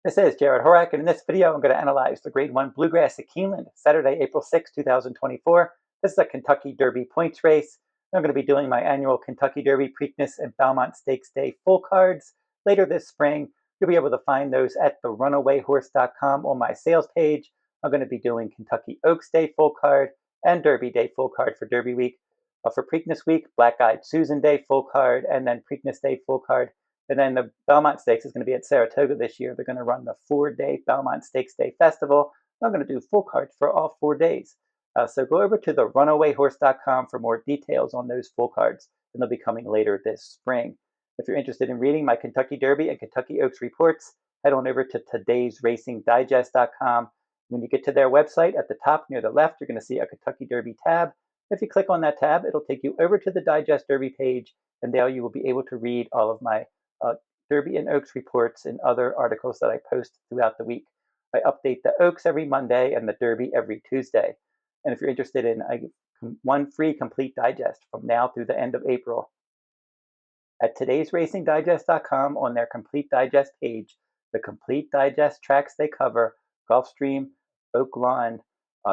This is Jarrod Horak, and in this video I'm going to analyze the Grade 1 Bluegrass at Keeneland, Saturday, April 6, 2024. This is a Kentucky Derby points race. I'm going to be doing my annual Kentucky Derby Preakness and Belmont Stakes Day full cards later this spring. You'll be able to find those at the runawayhorse.com on my sales page. I'm going to be doing Kentucky Oaks Day full card and Derby Day full card for Derby week. For Preakness week, Black Eyed Susan Day full card, and then Preakness Day full card. And then the Belmont Stakes is going to be at Saratoga this year. They're going to run the 4-day Belmont Stakes Day Festival. I'm going to do full cards for all 4 days. So go over to the runawayhorse.com for more details on those full cards, and they'll be coming later this spring. If you're interested in reading my Kentucky Derby and Kentucky Oaks reports, head on over to todaysracingdigest.com. When you get to their website, at the top near the left, you're going to see a Kentucky Derby tab. If you click on that tab, it'll take you over to the Digest Derby page, and there you will be able to read all of my Derby and Oaks reports and other articles that I post throughout the week. I update the Oaks every Monday and the Derby every Tuesday. And if you're interested in one free complete digest from now through the end of April, at todaysracingdigest.com on their complete digest page, the complete digest tracks they cover: Gulfstream, Oak Lawn,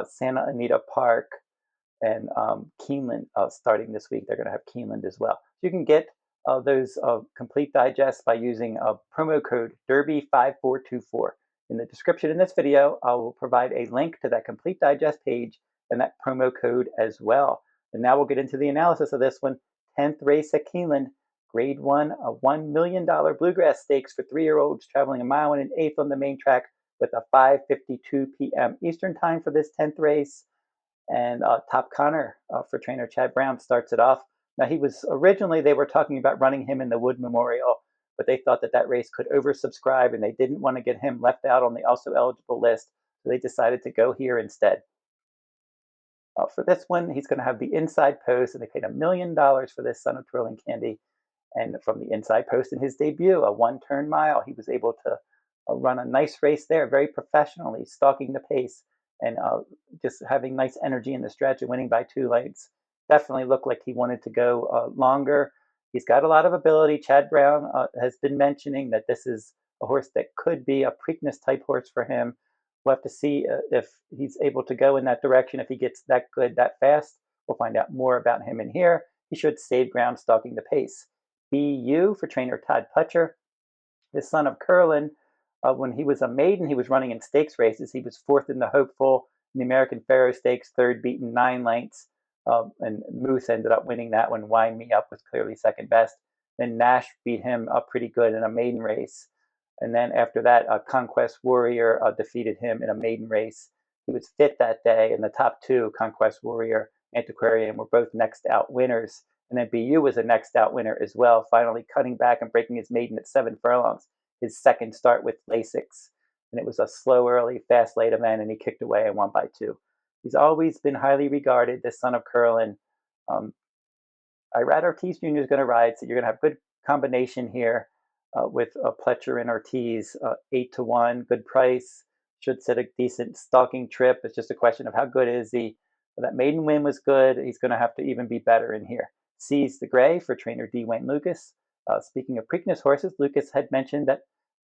Santa Anita Park, and Keeneland starting this week. They're going to have Keeneland as well. You can get those complete digests by using promo code Derby5424. In the description in this video, I will provide a link to that complete digest page and that promo code as well. And now we'll get into the analysis of this one. 10th race at Keeneland, Grade 1, a $1 million Bluegrass Stakes for 3-year-olds traveling 1 1/8 miles on the main track with a 5:52 p.m. Eastern time for this 10th race. And Top Conor for trainer Chad Brown starts it off. Now, he was originally, they were talking about running him in the Wood Memorial, but they thought that that race could oversubscribe and they didn't want to get him left out on the also eligible list. So they decided to go here instead. For this one, he's going to have the inside post, and they paid $1 million for this Son of Twirling Candy. And from the inside post in his debut, a 1-turn mile, he was able to run a nice race there, very professionally, stalking the pace and just having nice energy in the stretch and winning by 2 lengths. Definitely looked like he wanted to go longer. He's got a lot of ability. Chad Brown has been mentioning that this is a horse that could be a Preakness type horse for him. We'll have to see if he's able to go in that direction, if he gets that good that fast. We'll find out more about him in here. He should save ground stalking the pace. BU for trainer Todd Pletcher, his Son of Curlin. When he was a maiden, he was running in stakes races. He was 4th in the Hopeful in the American Pharoah Stakes, 3rd, beaten 9 lengths. And Moose ended up winning that one. Wind Me Up was clearly second best. Then Nash beat him up pretty good in a maiden race. And then after that, Conquest Warrior defeated him in a maiden race. He was 5th that day, and the top 2, Conquest Warrior, Antiquarian, were both next out winners. And then BU was a next out winner as well, finally cutting back and breaking his maiden at 7 furlongs, his second start with Lasix. And it was a slow, early, fast, late event, and he kicked away and won by 2. He's always been highly regarded, this Son of Curlin. Irad Ortiz Jr. is going to ride, so you're going to have good combination here with Pletcher and Ortiz, 8-1, good price. Should set a decent stalking trip. It's just a question of how good is he. That maiden win was good. He's going to have to even be better in here. Seize the Gray for trainer D. Wayne Lucas. Speaking of Preakness horses, Lucas had mentioned that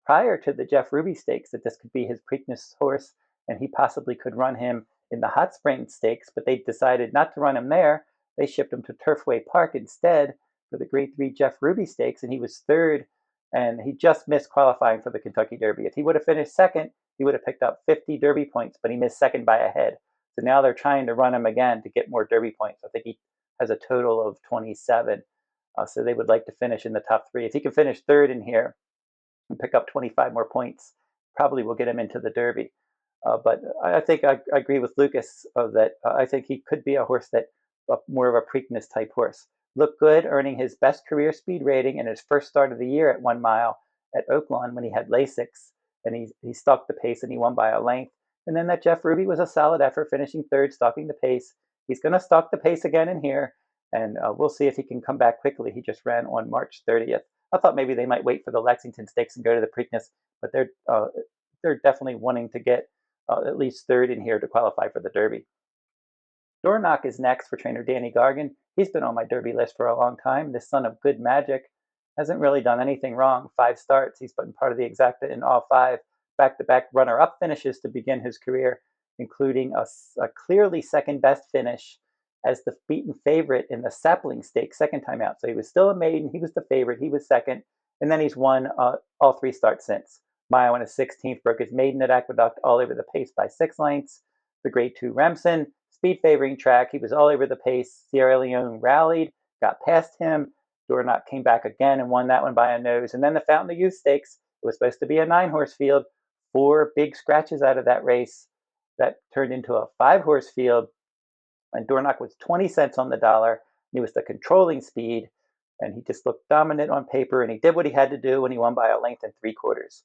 prior to the Jeff Ruby Stakes that this could be his Preakness horse, and he possibly could run him in the Hot Springs Stakes, but they decided not to run him there. They shipped him to Turfway Park instead for the Grade 3 Jeff Ruby Stakes, and he was 3rd, and he just missed qualifying for the Kentucky Derby. If he would have finished 2nd, he would have picked up 50 Derby points, but he missed 2nd by a head. So now they're trying to run him again to get more Derby points. I think he has a total of 27. So they would like to finish in the top 3. If he can finish 3rd in here and pick up 25 more points, probably will get him into the Derby. But I think I agree with Lucas that I think he could be a horse that more of a Preakness type horse. Looked good, earning his best career speed rating in his first start of the year at 1 mile at Oak Lawn when he had Lasix, and he stalked the pace and he won by a length. And then that Jeff Ruby was a solid effort, finishing 3rd, stalking the pace. He's going to stalk the pace again in here, and we'll see if he can come back quickly. He just ran on March 30th. I thought maybe they might wait for the Lexington Stakes and go to the Preakness, but they're definitely wanting to get at least 3rd in here to qualify for the Derby. Dornoch is next for trainer Danny Gargan. He's been on my Derby list for a long time. This Son of Good Magic hasn't really done anything wrong. 5 starts. He's been part of the exacta in all 5, back-to-back runner-up finishes to begin his career, including a clearly second-best finish as the beaten favorite in the Sapling Stakes second time out. So he was still a maiden. He was the favorite. He was second. And then he's won all 3 starts since. Mile in his 16th, broke his maiden at Aqueduct, all over the pace by 6 lengths. The Grade 2 Remsen, speed favoring track. He was all over the pace. Sierra Leone rallied, got past him. Dornoch came back again and won that one by a nose. And then the Fountain of Youth Stakes. It was supposed to be a 9-horse field. 4 big scratches out of that race. That turned into a 5-horse field. And Dornoch was 20 cents on the dollar. He was the controlling speed. And he just looked dominant on paper. And he did what he had to do when he won by a length and 3/4.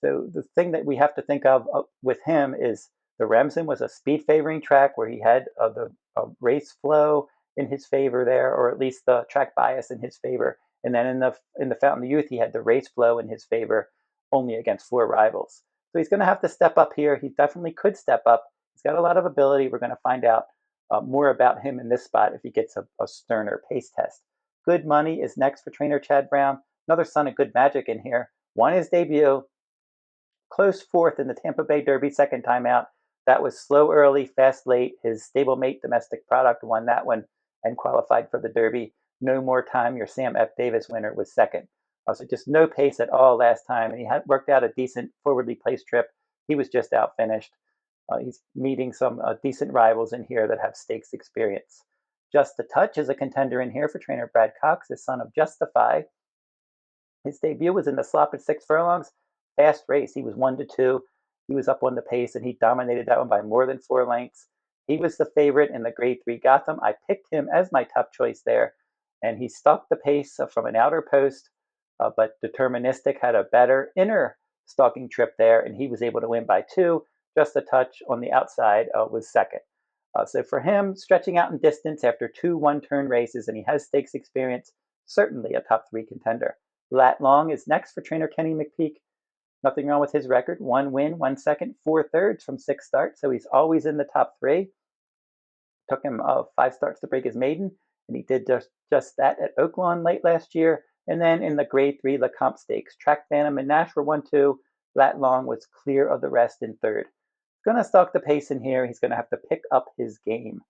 So the thing that we have to think of with him is the Remsen was a speed favoring track where he had the race flow in his favor there, or at least the track bias in his favor. And then in the Fountain of Youth, he had the race flow in his favor, only against 4 rivals. So he's going to have to step up here. He definitely could step up. He's got a lot of ability. We're going to find out more about him in this spot if he gets a sterner pace test. Good Money is next for trainer Chad Brown. Another son of Good Magic in here. Won his debut. Close 4th in the Tampa Bay Derby second time out. That was slow early, fast late. His stablemate Domestic Product won that one and qualified for the Derby. No More Time, your Sam F. Davis winner, was second. So just no pace at all last time, and he had worked out a decent forwardly placed trip. He was just outfinished. He's meeting some decent rivals in here that have stakes experience. Just a Touch is a contender in here for trainer Brad Cox, his son of Justify. His debut was in the slop at 6 furlongs. Fast race. He was 1-2. He was up on the pace, and he dominated that one by more than 4 lengths. He was the favorite in the Grade 3 Gotham. I picked him as my top choice there, and he stalked the pace from an outer post, but Deterministic had a better inner stalking trip there, and he was able to win by 2. Just a Touch on the outside was second. So for him, stretching out in distance after 2 one-turn races, and he has stakes experience, certainly a top 3 contender. Lat Long is next for trainer Kenny McPeak. Nothing wrong with his record. 1 win, 1 second, 4/3 from 6 starts. So he's always in the top 3. Took him 5 starts to break his maiden, and he did just that at Oaklawn late last year. And then in the Grade 3 LeCompte Stakes, Track Phantom and Nash were 1-2. Lat Long was clear of the rest in 3rd. Going to stalk the pace in here. He's going to have to pick up his game.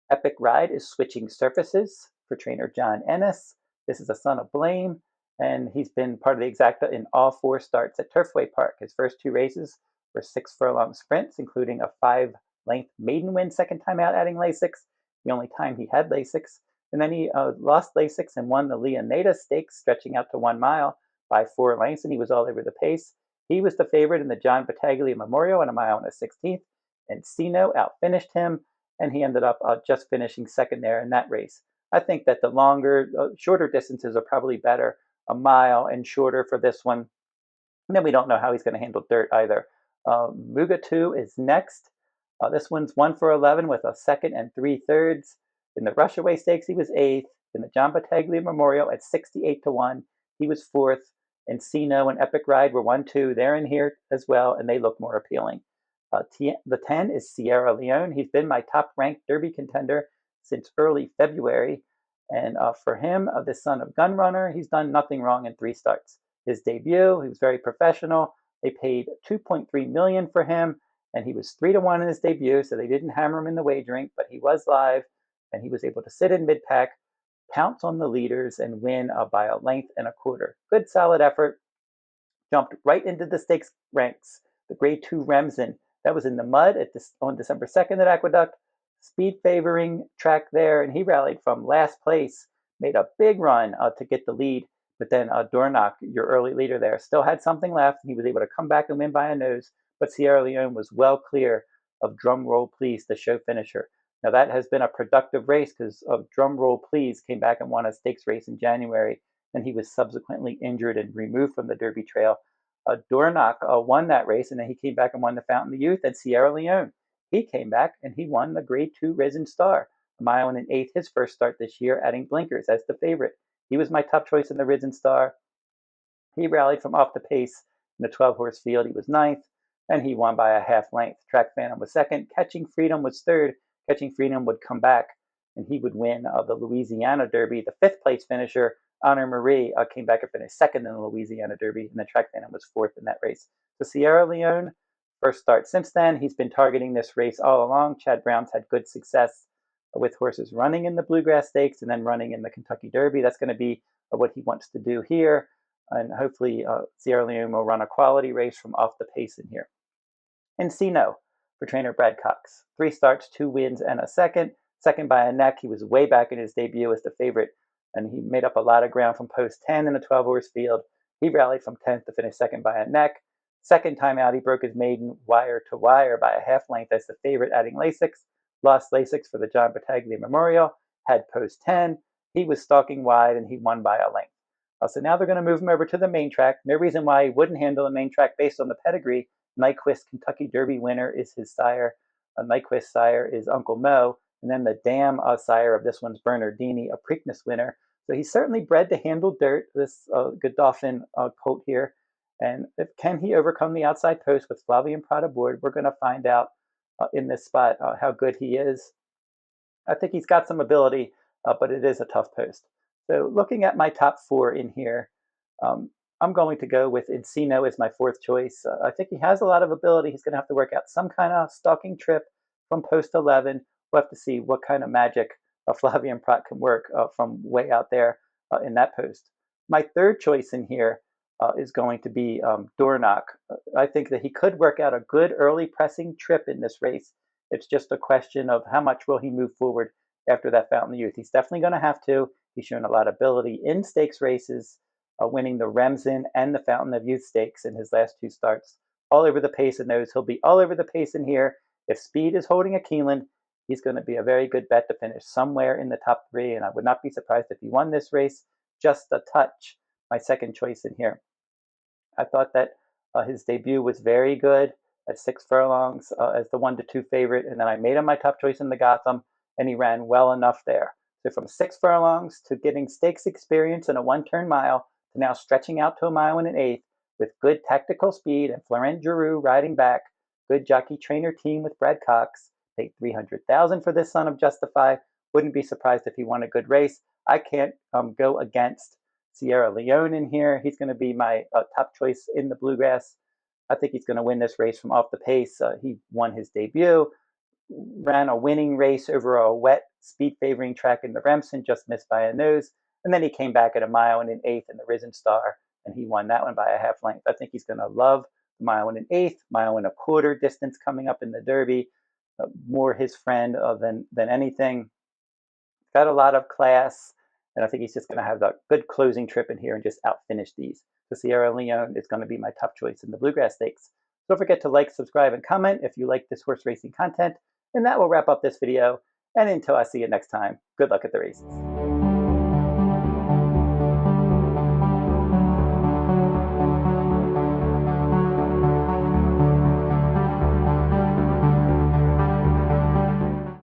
Epic Ride is switching surfaces for trainer John Ennis. This is a son of Blame. And he's been part of the exacta in all 4 starts at Turfway Park. His first 2 races were 6 furlong sprints, including a 5-length maiden win second time out, adding Lasix, the only time he had Lasix. And then he lost Lasix and won the Leone Stakes, stretching out to 1 mile by 4 lengths, and he was all over the pace. He was the favorite in the John Battaglia Memorial on a mile and a 16th. Encino outfinished him, and he ended up just finishing second there in that race. I think that the shorter distances are probably better. A mile and shorter for this one. And then we don't know how he's going to handle dirt either. Mugatu is next. This one's 1 for 11 with a 2nd and 3/3. In the Rushaway Stakes, he was 8th. In the John Battaglia Memorial at 68-1, he was 4th. Encino and Epic Ride were 1-2. They're in here as well, and they look more appealing. The 10 is Sierra Leone. He's been my top-ranked Derby contender since early February. And for him, the son of Gunrunner, he's done nothing wrong in 3 starts. His debut, he was very professional. They paid $2.3 million for him, and he was 3-1 in his debut, so they didn't hammer him in the wagering, but he was live, and he was able to sit in mid-pack, pounce on the leaders, and win by a length and a quarter. Good, solid effort. Jumped right into the stakes ranks. The Grade 2 Remsen, that was in the mud on December 2nd at Aqueduct. Speed favoring track there, and he rallied from last place, made a big run to get the lead, but then Dornoch, your early leader there, still had something left, and he was able to come back and win by a nose, but Sierra Leone was well clear of Drum Roll Please, the show finisher. Now that has been a productive race because of Drum Roll Please came back and won a stakes race in January, and he was subsequently injured and removed from the Derby trail. Dornoch won that race, and then he came back and won the Fountain of Youth at Sierra Leone. He came back and he won the Grade 2 Risen Star, a mile and an 1/8, his first start this year, adding blinkers as the favorite. He was my top choice in the Risen Star. He rallied from off the pace in the 12-horse field. He was 9th, and he won by a half length. Track Phantom was 2nd. Catching Freedom was 3rd. Catching Freedom would come back, and he would win the Louisiana Derby. The 5th place finisher, Honor Marie, came back and finished 2nd in the Louisiana Derby, and the Track Phantom was 4th in that race. The Sierra Leone, first start since then. He's been targeting this race all along. Chad Brown's had good success with horses running in the Bluegrass Stakes and then running in the Kentucky Derby. That's going to be what he wants to do here. And hopefully Sierra Leone will run a quality race from off the pace in here. Encino for trainer Brad Cox. 3 starts, 2 wins, and a second. Second by a neck. He was way back in his debut as the favorite, and he made up a lot of ground from post 10 in the 12-horse field. He rallied from 10th to finish second by a neck. Second time out, he broke his maiden wire to wire by a half length as the favorite, adding Lasix. Lost Lasix for the John Battaglia Memorial. Had post 10. He was stalking wide, and he won by a length. So now they're going to move him over to the main track. No reason why he wouldn't handle the main track based on the pedigree. Nyquist Kentucky Derby winner is his sire. Nyquist sire is Uncle Mo. And then the dam sire of this one's Bernardini, a Preakness winner. So he's certainly bred to handle dirt, this Godolphin colt here. And can he overcome the outside post with Flavien Prat aboard? We're going to find out in this spot how good he is. I think he's got some ability, but it is a tough post. So looking at my top 4 in here, I'm going to go with Encino as my 4th choice. I think he has a lot of ability. He's going to have to work out some kind of stalking trip from post 11. We'll have to see what kind of magic Flavien Prat can work from way out there in that post. My 3rd choice in here is going to be Dornoch. I think that he could work out a good early pressing trip in this race. It's just a question of how much will he move forward after that Fountain of Youth. He's definitely going to have to. He's shown a lot of ability in stakes races, winning the Remsen and the Fountain of Youth stakes in his last 2 starts. All over the pace in those. He'll be all over the pace in here. If speed is holding a Keeneland, he's going to be a very good bet to finish somewhere in the top 3, and I would not be surprised if he won this race just a touch. My 2nd choice in here. I thought that his debut was very good at 6 furlongs as the 1-2 favorite, and then I made him my top choice in the Gotham, and he ran well enough there. So from 6 furlongs to getting stakes experience in a 1-turn mile to now stretching out to a mile and an eighth with good tactical speed and Florent Giroux riding back, good jockey trainer team with Brad Cox. Paid $300,000 for this son of Justify. Wouldn't be surprised if he won a good race. I can't go against Sierra Leone in here. He's going to be my top choice in the Bluegrass. I think he's going to win this race from off the pace. He won his debut, ran a winning race over a wet, speed-favoring track in the Remsen, just missed by a nose. And then he came back at a mile and an eighth in the Risen Star, and he won that one by a half length. I think he's going to love the mile and an eighth, mile and a quarter distance coming up in the Derby. More his friend than anything. Got a lot of class, and I think he's just going to have a good closing trip in here and just outfinish these. So Sierra Leone is going to be my top choice in the Bluegrass Stakes. Don't forget to like, subscribe, and comment if you like this horse racing content. And that will wrap up this video. And until I see you next time, good luck at the races.